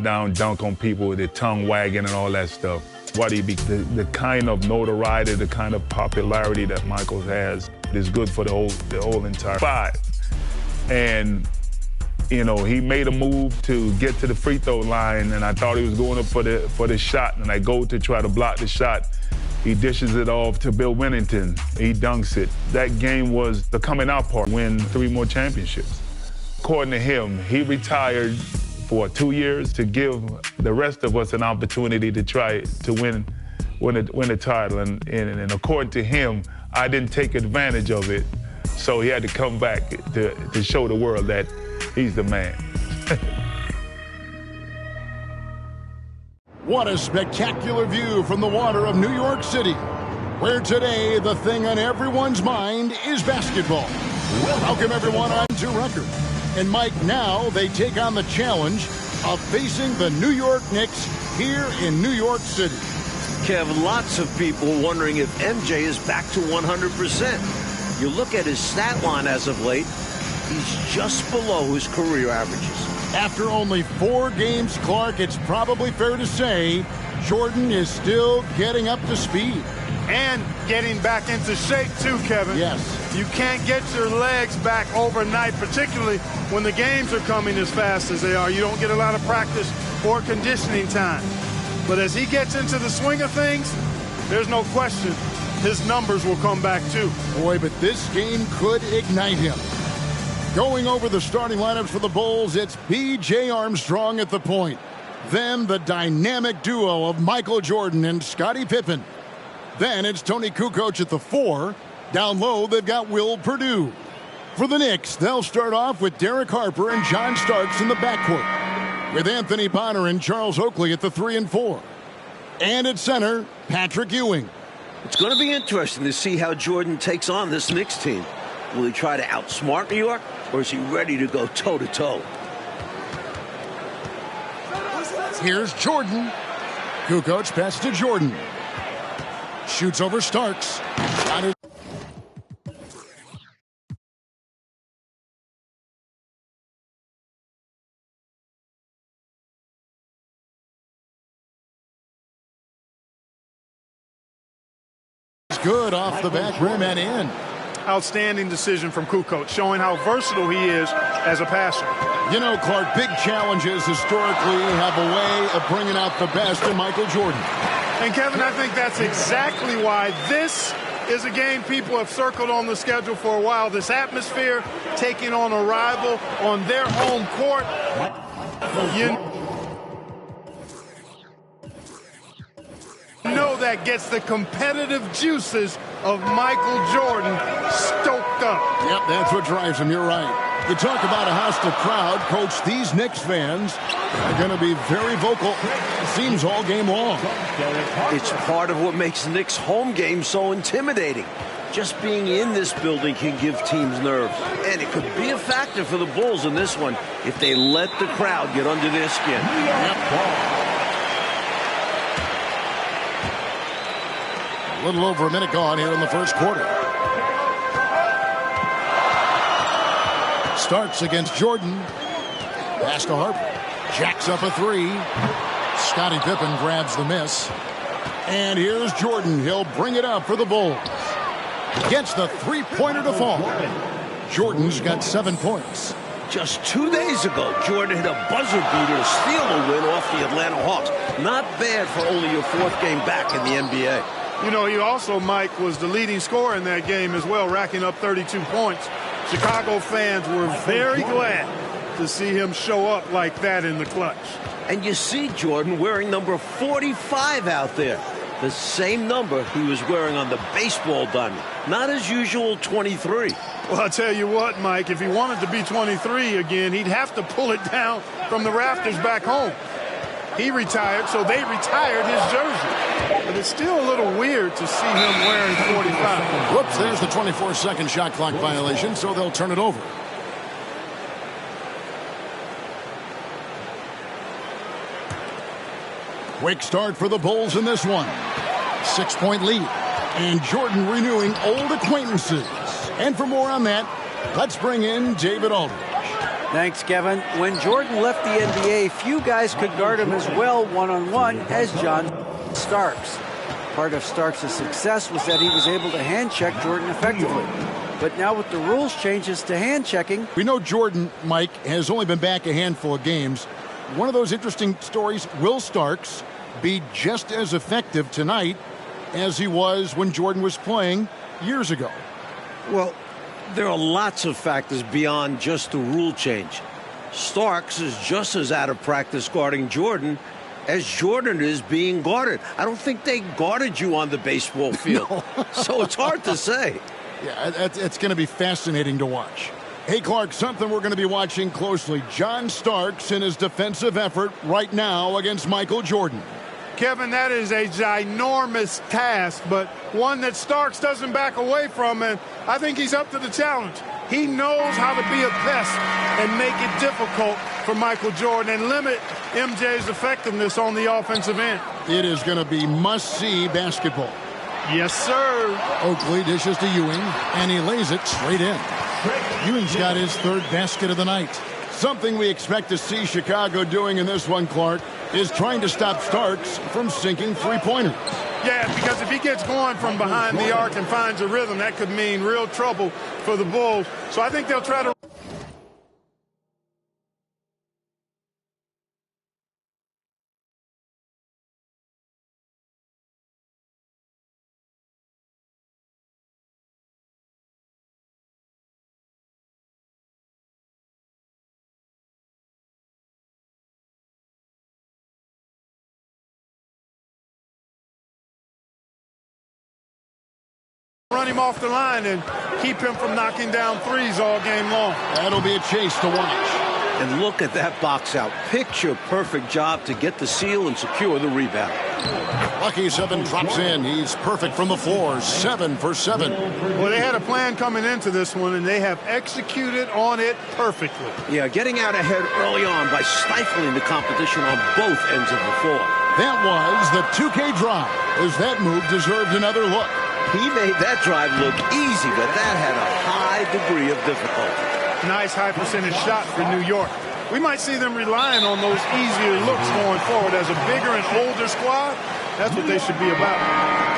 down dunk on people with their tongue wagging and all that stuff. What he be the kind of notoriety, the kind of popularity that Michael has is good for the whole entire five. And you know, he made a move to get to the free throw line, and I thought he was going up for the shot, and I go to try to block the shot. He dishes it off to Bill Winnington. He dunks it. That game was the coming out part. Win 3 more championships. According to him, he retired for 2 years to give the rest of us an opportunity to try to win the title. And according to him, I didn't take advantage of it, so he had to come back to show the world that he's the man. What a spectacular view from the water of New York City, where today the thing on everyone's mind is basketball. Welcome everyone on To Record. And Mike, now they take on the challenge of facing the New York Knicks here in New York City. Kev, lots of people wondering if MJ is back to 100%. You look at his stat line as of late, he's just below his career averages. After only 4 games, Clark, it's probably fair to say Jordan is still getting up to speed. And getting back into shape, too, Kevin. Yes. You can't get your legs back overnight, particularly when the games are coming as fast as they are. You don't get a lot of practice or conditioning time. But as he gets into the swing of things, there's no question his numbers will come back, too. Boy, but this game could ignite him. Going over the starting lineups for the Bulls, it's B.J. Armstrong at the point. Then the dynamic duo of Michael Jordan and Scottie Pippen. Then it's Tony Kukoc at the 4. Down low, they've got Will Perdue. For the Knicks, they'll start off with Derek Harper and John Starks in the backcourt, with Anthony Bonner and Charles Oakley at the 3 and 4. And at center, Patrick Ewing. It's going to be interesting to see how Jordan takes on this Knicks team. Will he try to outsmart New York, or is he ready to go toe-to-toe? Here's Jordan. Kukoc pass to Jordan. Shoots over Starks. Good off the back rim and in. Outstanding decision from Kukoc, showing how versatile he is as a passer. You know, Clark, big challenges historically have a way of bringing out the best in Michael Jordan. And, Kevin, I think that's exactly why this is a game people have circled on the schedule for a while. This atmosphere, taking on a rival on their home court. You know that gets the competitive juices of Michael Jordan stoked up. Yep, that's what drives him. You're right. You talk about a hostile crowd, Coach. These Knicks fans are going to be very vocal, it seems, all game long. It's part of what makes Knicks home games so intimidating. Just being in this building can give teams nerves. And it could be a factor for the Bulls in this one if they let the crowd get under their skin. Yep. A little over a minute gone here in the first quarter. Starts against Jordan. Pass to Harper. Jacks up a 3. Scottie Pippen grabs the miss. And here's Jordan. He'll bring it up for the Bulls. Gets the 3-pointer to fall. Jordan's got 7 points. Just 2 days ago, Jordan hit a buzzer beater to steal a win off the Atlanta Hawks. Not bad for only your 4th game back in the NBA. You know, he also, Mike, was the leading scorer in that game as well, racking up 32 points. Chicago fans were very glad to see him show up like that in the clutch. And you see Jordan wearing number 45 out there. The same number he was wearing on the baseball diamond. Not his usual 23. Well, I'll tell you what, Mike, if he wanted to be 23 again, he'd have to pull it down from the rafters back home. He retired, so they retired his jersey. But it's still a little weird to see him wearing 45. Whoops, there's the 24-second shot clock violation, so they'll turn it over. Quick start for the Bulls in this one. 6-point lead. And Jordan renewing old acquaintances. And for more on that, let's bring in David Aldridge. Thanks, Kevin. When Jordan left the NBA, few guys could guard him as well one-on-one as John Starks. Part of Starks' success was that he was able to hand-check Jordan effectively. But now with the rules changes to hand-checking... We know Jordan, Mike, has only been back a handful of games. One of those interesting stories, will Starks be just as effective tonight as he was when Jordan was playing years ago? Well, there are lots of factors beyond just the rule change. Starks is just as out of practice guarding Jordan as Jordan is being guarded. I don't think they guarded you on the baseball field. No. So it's hard to say. Yeah, it's going to be fascinating to watch. Hey, Clark, something we're going to be watching closely. John Starks in his defensive effort right now against Michael Jordan. Kevin, that is a ginormous task, but one that Starks doesn't back away from, and I think he's up to the challenge. He knows how to be a pest and make it difficult for Michael Jordan and limit MJ's effectiveness on the offensive end. It is going to be must-see basketball. Yes, sir. Oakley dishes to Ewing, and he lays it straight in. Ewing's got his third basket of the night. Something we expect to see Chicago doing in this one, Clark, is trying to stop Starks from sinking three-pointers. Yeah, because if he gets going from behind the arc and finds a rhythm, that could mean real trouble for the Bulls. So I think they'll try to... run him off the line and keep him from knocking down threes all game long. That'll be a chase to watch. And look at that box out. Picture perfect job to get the seal and secure the rebound. Lucky 7 drops in. He's perfect from the floor. 7 for 7. Well, they had a plan coming into this one, and they have executed on it perfectly. Yeah, getting out ahead early on by stifling the competition on both ends of the floor. That was the 2K drive, as that move deserved another look. He made that drive look easy, but that had a high degree of difficulty. Nice high percentage shot for New York. We might see them relying on those easier looks going forward. As a bigger and older squad, that's what they should be about.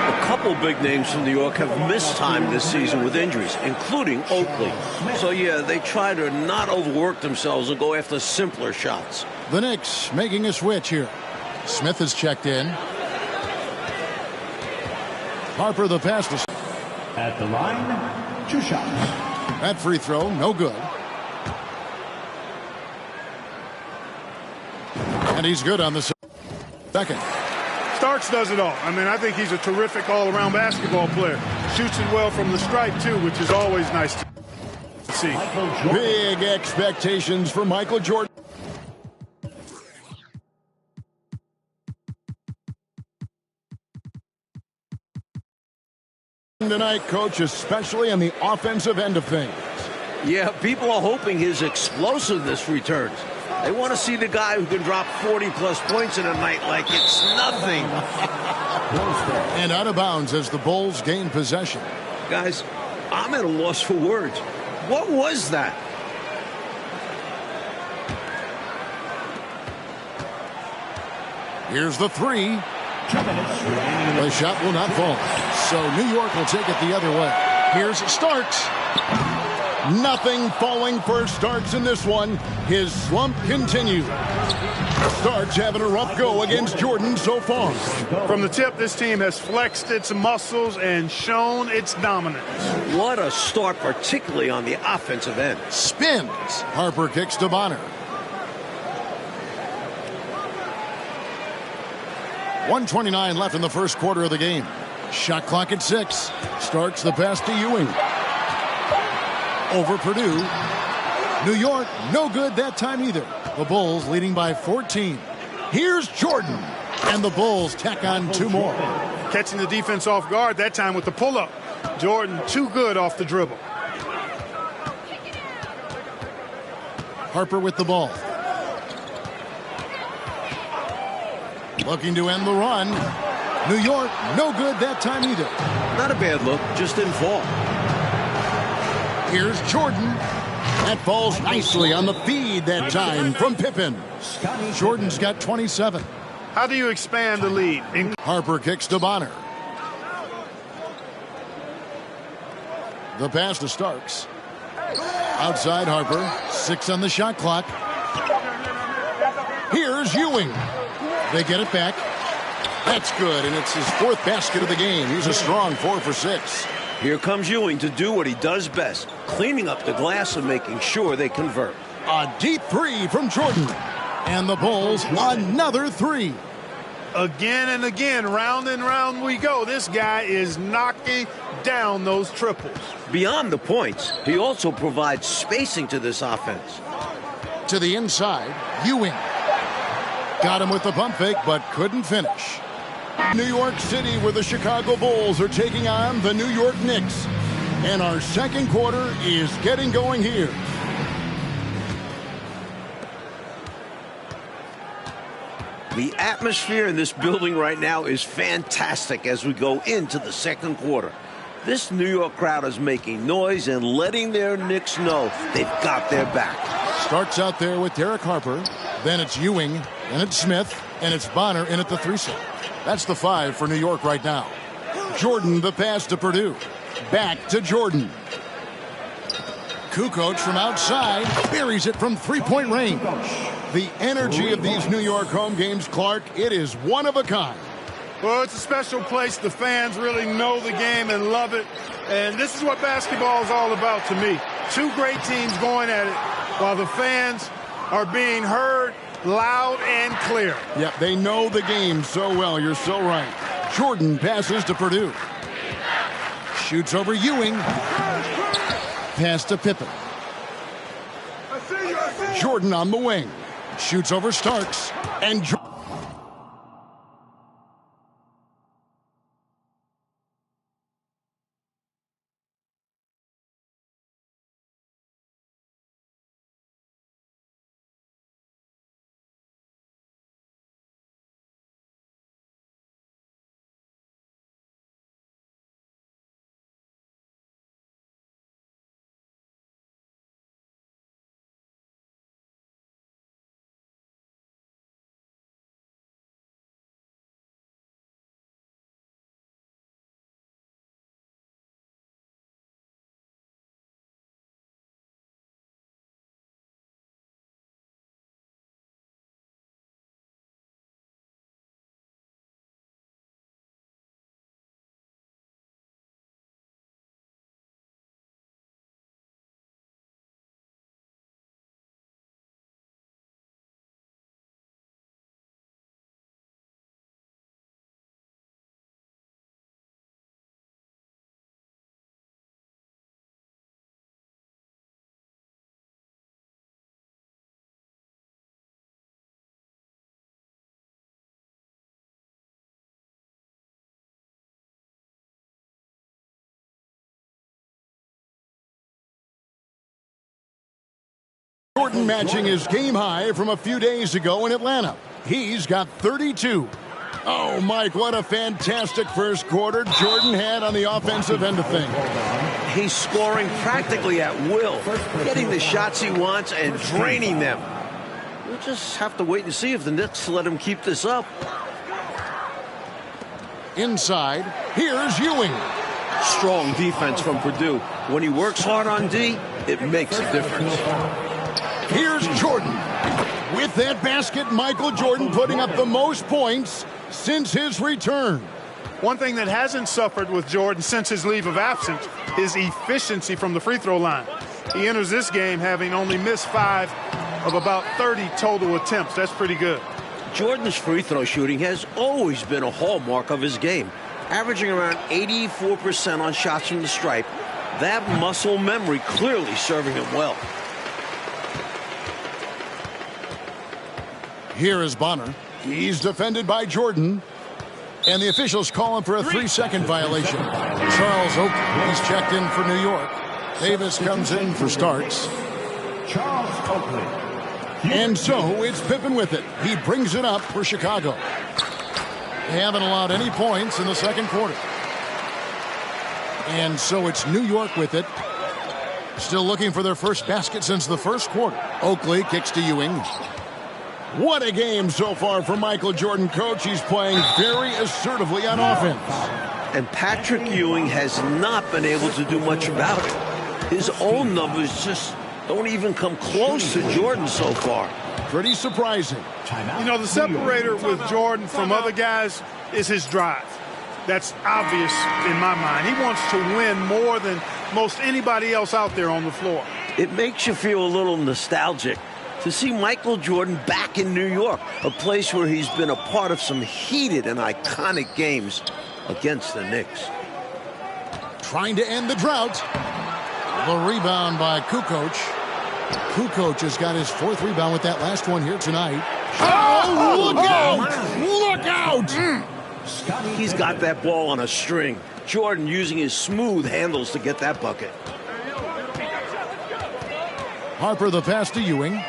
A couple big names from New York have missed time this season with injuries, including Oakley. So, yeah, they try to not overwork themselves and go after simpler shots. The Knicks making a switch here. Smith is checked in. Harper the pass to... At the line, 2 shots. That free throw, no good. And he's good on the second. Starks does it all. I mean, I think he's a terrific all-around basketball player. Shoots it well from the stripe, too, which is always nice to see. Big expectations for Michael Jordan. Tonight, Coach, especially on the offensive end of things. Yeah, people are hoping his explosiveness returns. They want to see the guy who can drop 40-plus points in a night like it's nothing. And out of bounds as the Bulls gain possession. Guys, I'm at a loss for words. What was that? Here's the 3. The shot will not fall. So New York will take it the other way. Here's Starks. Nothing falling for Starks in this one. His slump continues. Starks having a rough go against Jordan so far. From the tip, this team has flexed its muscles and shown its dominance. What a start, particularly on the offensive end. Spins. Harper kicks to Bonner. 1:29 left in the first quarter of the game. Shot clock at 6. Starks the pass to Ewing. Over Purdue. New York, no good that time either. The Bulls leading by 14. Here's Jordan. And the Bulls tack on 2 more. Catching the defense off guard that time with the pull-up. Jordan too good off the dribble. Harper with the ball. Looking to end the run. New York, no good that time either. Not a bad look, just didn't fall. Here's Jordan. That falls nicely on the feed that time from Pippen. Jordan's got 27. How do you expand the lead? Harper kicks to Bonner. The pass to Starks. Outside Harper. 6 on the shot clock. Here's Ewing. They get it back. That's good, and it's his 4th basket of the game. He's a strong 4 for 6. Here comes Ewing to do what he does best, cleaning up the glass and making sure they convert. A deep 3 from Jordan. And the Bulls, another 3. Again and again, round and round we go. This guy is knocking down those triples. Beyond the points, he also provides spacing to this offense. To the inside, Ewing. Got him with the pump fake, but couldn't finish. New York City, where the Chicago Bulls are taking on the New York Knicks. And our second quarter is getting going here. The atmosphere in this building right now is fantastic as we go into the second quarter. This New York crowd is making noise and letting their Knicks know they've got their back. Starts out there with Derek Harper. Then it's Ewing. Then it's Smith. And it's Bonner in at the 3 set. That's the 5 for New York right now. Jordan, the pass to Purdue. Back to Jordan. Kukoc from outside buries it from 3-point range. The energy of these New York home games, Clark, it is one of a kind. Well, it's a special place. The fans really know the game and love it. And this is what basketball is all about to me. 2 great teams going at it while the fans are being heard loud and clear. Yep, they know the game so well. You're so right. Jordan passes to Purdue. Shoots over Ewing. Pass to Pippen. Jordan on the wing. Shoots over Starks. And Jordan matching his game high from a few days ago in Atlanta. He's got 32. Oh, Mike, what a fantastic first quarter Jordan had on the offensive end of things. He's scoring practically at will, getting the shots he wants and draining them. We'll just have to wait and see if the Knicks let him keep this up. Inside, here's Ewing. Strong defense from Purdue. When he works hard on D, it makes a difference. Here's Jordan. With that basket, Michael Jordan putting up the most points since his return. One thing that hasn't suffered with Jordan since his leave of absence is efficiency from the free throw line. He enters this game having only missed 5 of about 30 total attempts. That's pretty good. Jordan's free throw shooting has always been a hallmark of his game, averaging around 84% on shots from the stripe. That muscle memory clearly serving him well. Here is Bonner. He's defended by Jordan. And the officials call him for a 3-second violation. Charles Oakley, he's checked in for New York. Davis comes in for Starks. Charles Oakley. And so it's Pippen with it. He brings it up for Chicago. They haven't allowed any points in the second quarter. And so it's New York with it. Still looking for their first basket since the first quarter. Oakley kicks to Ewing. What a game so far for Michael Jordan, coach. He's playing very assertively on offense. And Patrick Ewing has not been able to do much about it. His own numbers just don't even come close to Jordan so far. Pretty surprising. You know, the separator with Jordan from other guys is his drive. That's obvious in my mind. He wants to win more than most anybody else out there on the floor. It makes you feel a little nostalgic to see Michael Jordan back in New York, a place where he's been a part of some heated and iconic games against the Knicks. Trying to end the drought. The rebound by Kukoc. Kukoc has got his 4th rebound with that last one here tonight. Oh, look out! Look out! He's got that ball on a string. Jordan using his smooth handles to get that bucket. Harper the pass to Ewing.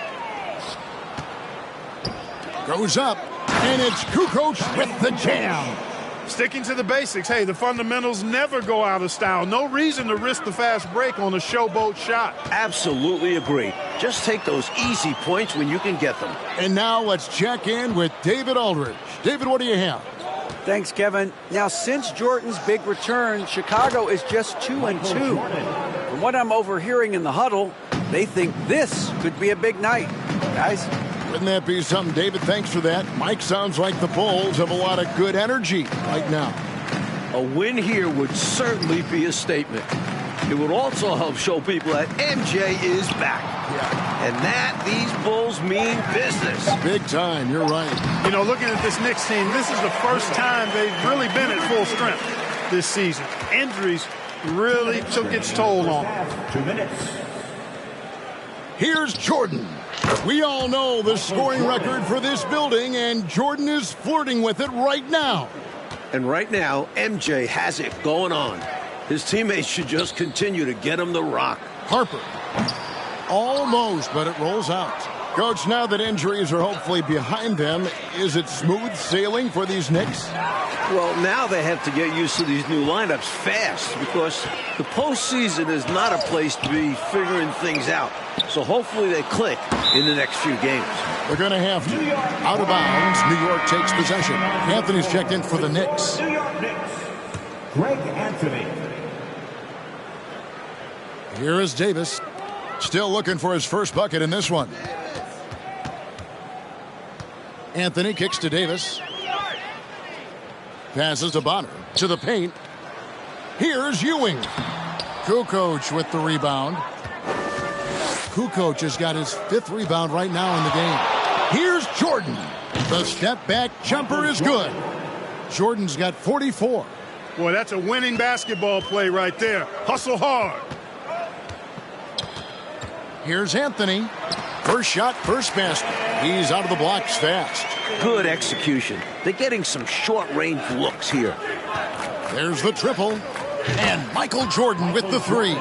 Goes up, and it's Kukoc with the jam. Sticking to the basics. Hey, the fundamentals never go out of style. No reason to risk the fast break on a showboat shot. Absolutely agree. Just take those easy points when you can get them. And now let's check in with David Aldridge. David, what do you have? Thanks, Kevin. Now, since Jordan's big return, Chicago is just 2-2. From what I'm overhearing in the huddle, they think this could be a big night. Guys? Wouldn't that be something, David? Thanks for that. Mike, sounds like the Bulls have a lot of good energy right now. A win here would certainly be a statement. It would also help show people that MJ is back. Yeah. And that these Bulls mean business. Big time, you're right. You know, looking at this Knicks team, this is the first time they've really been at full strength this season. Injuries really took its toll on them. 2 minutes. Here's Jordan. We all know the scoring record for this building, and Jordan is flirting with it right now. And right now, MJ has it going on. His teammates should just continue to get him the rock. Harper. Almost, but it rolls out. Coach, now that injuries are hopefully behind them, is it smooth sailing for these Knicks? Well, now they have to get used to these new lineups fast because the postseason is not a place to be figuring things out. So hopefully they click in the next few games. They're going to have to. Out of bounds, New York takes possession. Anthony's checked in for the Knicks. New York Knicks. Greg Anthony. Here is Davis. Still looking for his first bucket in this one. Anthony kicks to Davis. Passes to Bonner. To the paint. Here's Ewing. Kukoc with the rebound. Kukoc has got his 5th rebound right now in the game. Here's Jordan. The step-back jumper is good. Jordan's got 44. Boy, that's a winning basketball play right there. Hustle hard. Here's Anthony. First shot, first basket. He's out of the blocks fast. Good execution. They're getting some short-range looks here. There's the triple. And Michael Jordan with the 3.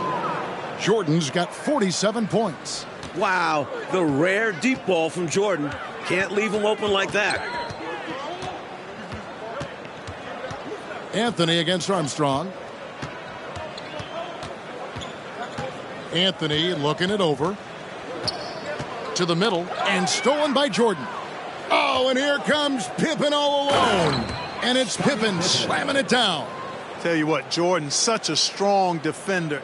Jordan's got 47 points. Wow, the rare deep ball from Jordan. Can't leave him open like that. Anthony against Armstrong. Anthony looking it over. To the middle, and stolen by Jordan. Oh, and here comes Pippen all alone. And it's Pippen slamming it down. Tell you what, Jordan's such a strong defender.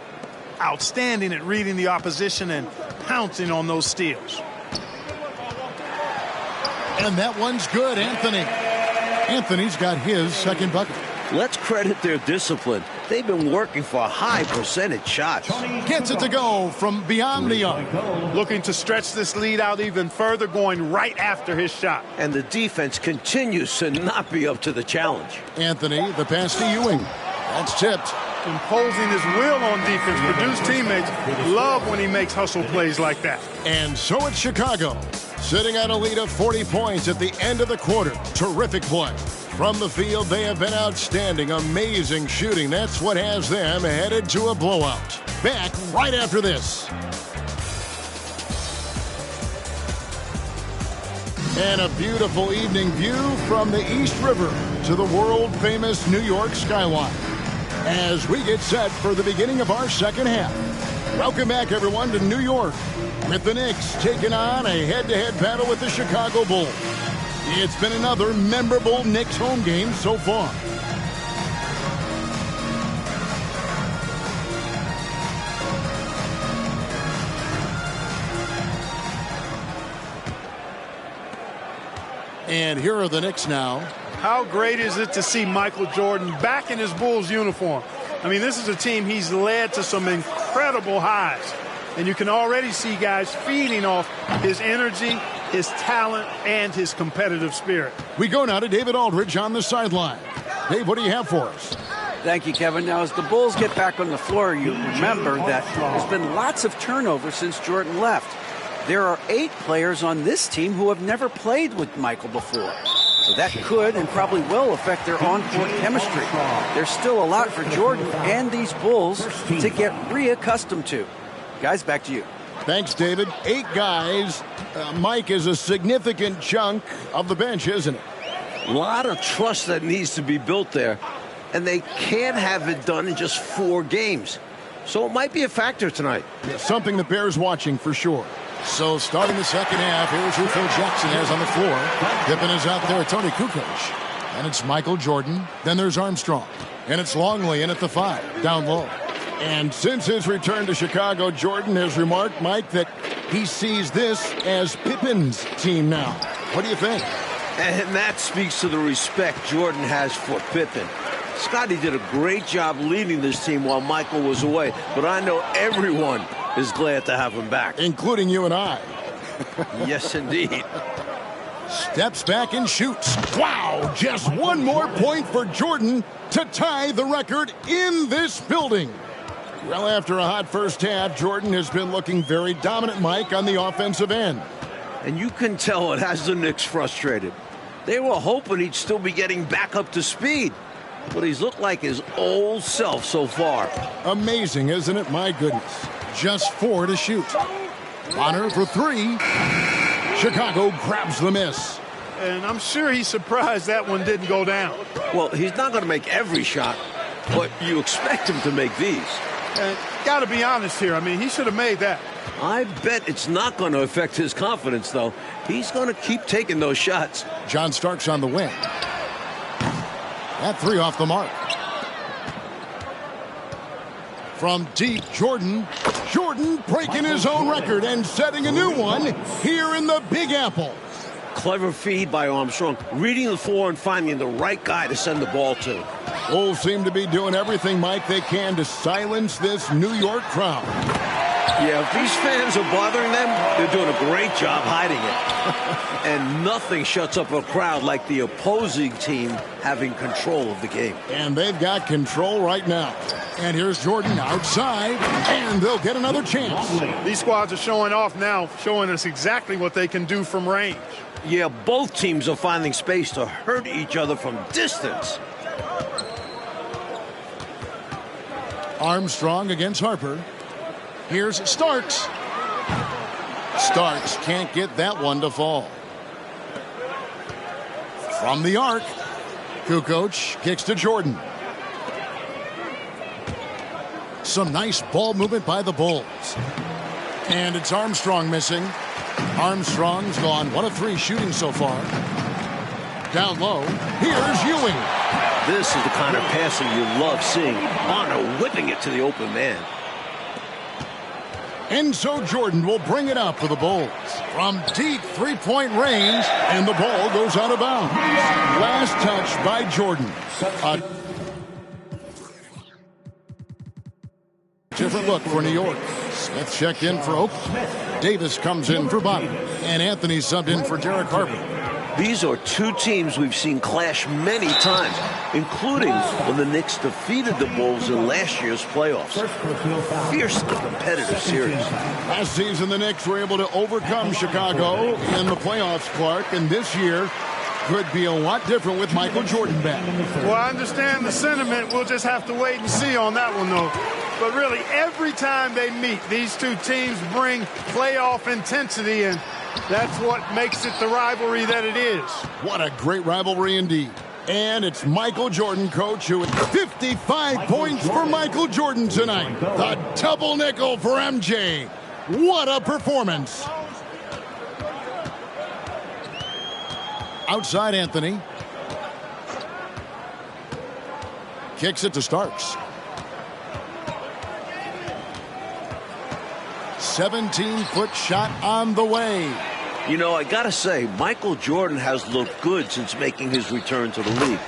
Outstanding at reading the opposition and pouncing on those steals. And that one's good, Anthony. Anthony's got his second bucket. Let's credit their discipline. They've been working for high percentage shots. Gets it to go from beyond the arc. Looking to stretch this lead out even further, going right after his shot. And the defense continues to not be up to the challenge. Anthony, the pass to Ewing. That's tipped. Imposing his will on defense. Purdue's teammates love when he makes hustle plays like that. And so it's Chicago, sitting at a lead of 40 points at the end of the quarter. Terrific play. From the field, they have been outstanding. Amazing shooting. That's what has them headed to a blowout. Back right after this. And a beautiful evening view from the East River to the world-famous New York skyline as we get set for the beginning of our second half. Welcome back, everyone, to New York, with the Knicks taking on a head-to-head battle with the Chicago Bulls. It's been another memorable Knicks home game so far. And here are the Knicks now. How great is it to see Michael Jordan back in his Bulls uniform? I mean, this is a team he's led to some incredible highs. And you can already see guys feeding off his energy, his talent, and his competitive spirit. We go now to David Aldridge on the sideline. Dave, what do you have for us? Thank you, Kevin. Now, as the Bulls get back on the floor, you remember that there's been lots of turnover since Jordan left. There are 8 players on this team who have never played with Michael before. So that could and probably will affect their on-court chemistry. There's still a lot for Jordan and these Bulls to get reaccustomed to. Guys, back to you. Thanks, David. 8 guys. Mike is a significant chunk of the bench, isn't it? A lot of trust that needs to be built there, and they can't have it done in just 4 games. So it might be a factor tonight. Something the Bears watching for sure. So starting the second half, here's who Phil Jackson has on the floor. Pippen is out there, Tony Kukoc. And it's Michael Jordan. Then there's Armstrong. And it's Longley in at the 5, down low. And since his return to Chicago, Jordan has remarked, Mike, that he sees this as Pippen's team now. What do you think? And that speaks to the respect Jordan has for Pippen. Scotty did a great job leading this team while Michael was away, but I know everyone is glad to have him back. Including you and I. Yes, indeed. Steps back and shoots. Wow, just one more point for Jordan to tie the record in this building. Well, after a hot first half, Jordan has been looking very dominant, Mike, on the offensive end. And you can tell it has the Knicks frustrated. They were hoping he'd still be getting back up to speed, but he's looked like his old self so far. Amazing, isn't it? My goodness. Just 4 to shoot. Bonner for 3. Chicago grabs the miss. And I'm sure he's surprised that one didn't go down. Well, he's not going to make every shot, but you expect him to make these. And got to be honest here. I mean, he should have made that. I bet it's not going to affect his confidence, though. He's going to keep taking those shots. John Starks on the wing. That 3 off the mark. From deep, Jordan. Jordan breaking his own record and setting a new one here in the Big Apple. Clever feed by Armstrong, reading the floor and finding the right guy to send the ball to. Bulls seem to be doing everything, Mike, they can to silence this New York crowd. Yeah, if these fans are bothering them, they're doing a great job hiding it. And nothing shuts up a crowd like the opposing team having control of the game. And they've got control right now. And here's Jordan outside, and they'll get another chance. These squads are showing off now, showing us exactly what they can do from range. Yeah, both teams are finding space to hurt each other from distance. Armstrong against Harper. Here's Starks. Starks can't get that one to fall. From the arc, Kukoc kicks to Jordan. Some nice ball movement by the Bulls. And it's Armstrong missing. Armstrong's gone 1 of 3 shooting so far. Down low, here's Ewing. This is the kind of passing you love seeing. Bonner whipping it to the open man. And so Jordan will bring it up for the Bulls. From deep 3-point range, and the ball goes out of bounds. Last touch by Jordan. A different look for New York. Smith checked in for Oakland. Davis comes in for Bonner. And Anthony subbed in for Derek Harper. These are 2 teams we've seen clash many times, including when the Knicks defeated the Bulls in last year's playoffs. Fiercely competitive series. Last season, the Knicks were able to overcome Chicago in the playoffs, Clark, and this year could be a lot different with Michael Jordan back. Well, I understand the sentiment. We'll just have to wait and see on that one, though. But really, every time they meet, these 2 teams bring playoff intensity, and that's what makes it the rivalry that it is. What a great rivalry indeed. And it's Michael Jordan, coach, who 55 points for Michael Jordan tonight. The double nickel for MJ. What a performance. Outside Anthony. Kicks it to Starks. 17-foot shot on the way. You know, I gotta say, Michael Jordan has looked good since making his return to the league.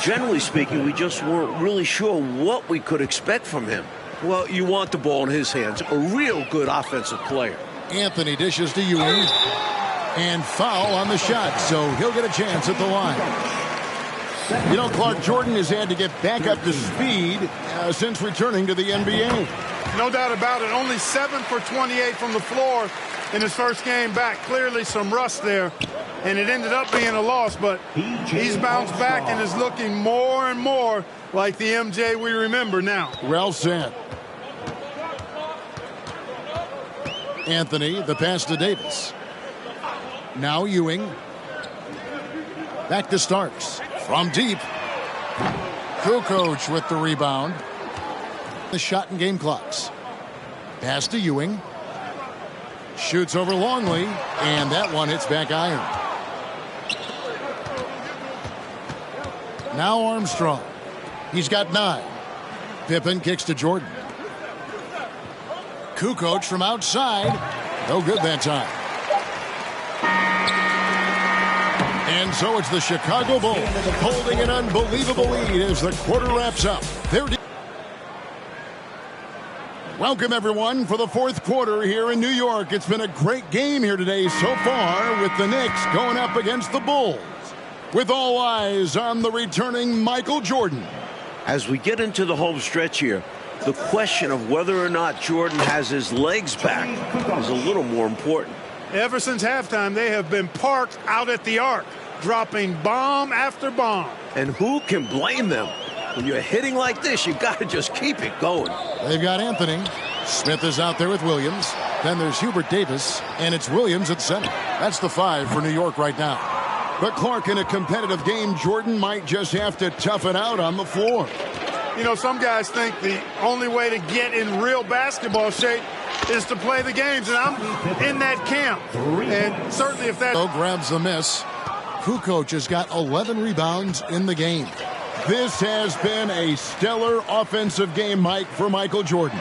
Generally speaking, we just weren't really sure what we could expect from him. Well, you want the ball in his hands. A real good offensive player. Anthony dishes to Ewing. And foul on the shot, so he'll get a chance at the line. You know, Clark, Jordan has had to get back up to speed since returning to the NBA. No doubt about it. Only 7 for 28 from the floor in his first game back. Clearly some rust there, and it ended up being a loss, but he's bounced back and is looking more and more like the MJ we remember now. Well said. Anthony, the pass to Davis. Now Ewing. Back to Starks. From deep. Kukoc with the rebound. The shot and game clocks. Pass to Ewing. Shoots over Longley, and that one hits back iron. Now Armstrong. He's got 9. Pippen kicks to Jordan. Kukoc from outside. No good that time. And so it's the Chicago Bulls holding an unbelievable lead as the quarter wraps up. Welcome, everyone, for the fourth quarter here in New York. It's been a great game here today so far with the Knicks going up against the Bulls. With all eyes on the returning Michael Jordan. As we get into the home stretch here, the question of whether or not Jordan has his legs back is a little more important. Ever since halftime, they have been parked out at the arc, dropping bomb after bomb. And who can blame them? When you're hitting like this, you got to just keep it going. They've got Anthony. Smith is out there with Williams. Then there's Hubert Davis, and it's Williams at center. That's the 5 for New York right now. But Clark, in a competitive game, Jordan might just have to tough it out on the floor. You know, some guys think the only way to get in real basketball shape is to play the games, and I'm in that camp. And certainly if that... grabs the miss. Kukoc has got 11 rebounds in the game. This has been a stellar offensive game, Mike, for Michael Jordan.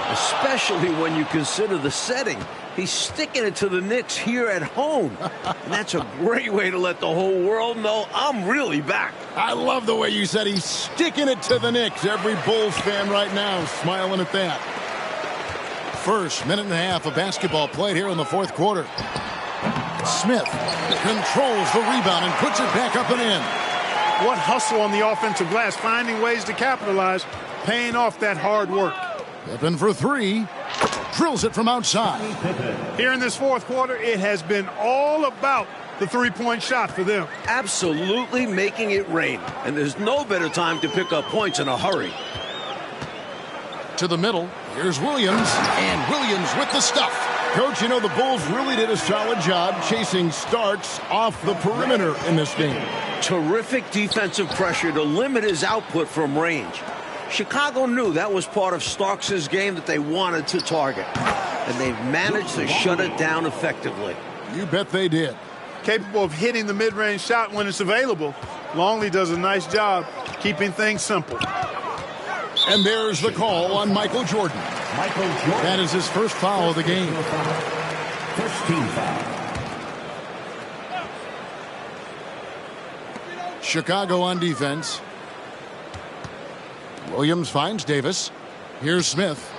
Especially when you consider the setting. He's sticking it to the Knicks here at home. And that's a great way to let the whole world know I'm really back. I love the way you said he's sticking it to the Knicks. Every Bulls fan right now smiling at that. First minute and a half of basketball played here in the fourth quarter. Smith controls the rebound and puts it back up and in. What hustle on the offensive glass, finding ways to capitalize, paying off that hard work. Pippen for 3. Drills it from outside. Here in this fourth quarter, it has been all about the three-point shot for them. Absolutely making it rain. And there's no better time to pick up points in a hurry. To the middle. Here's Williams. And Williams with the stuff. Coach, you know, the Bulls really did a solid job chasing Starks off the perimeter in this game. Terrific defensive pressure to limit his output from range. Chicago knew that was part of Starks' game that they wanted to target. And they've managed to shut it down effectively. You bet they did. Capable of hitting the mid-range shot when it's available. Longley does a nice job keeping things simple. And there's the call on Michael Jordan. That is his first foul of the game. First team foul. Chicago on defense. Williams finds Davis. Here's Smith.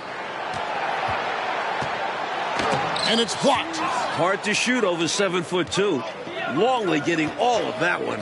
And it's blocked. Hard to shoot over 7'2". Longley getting all of that one.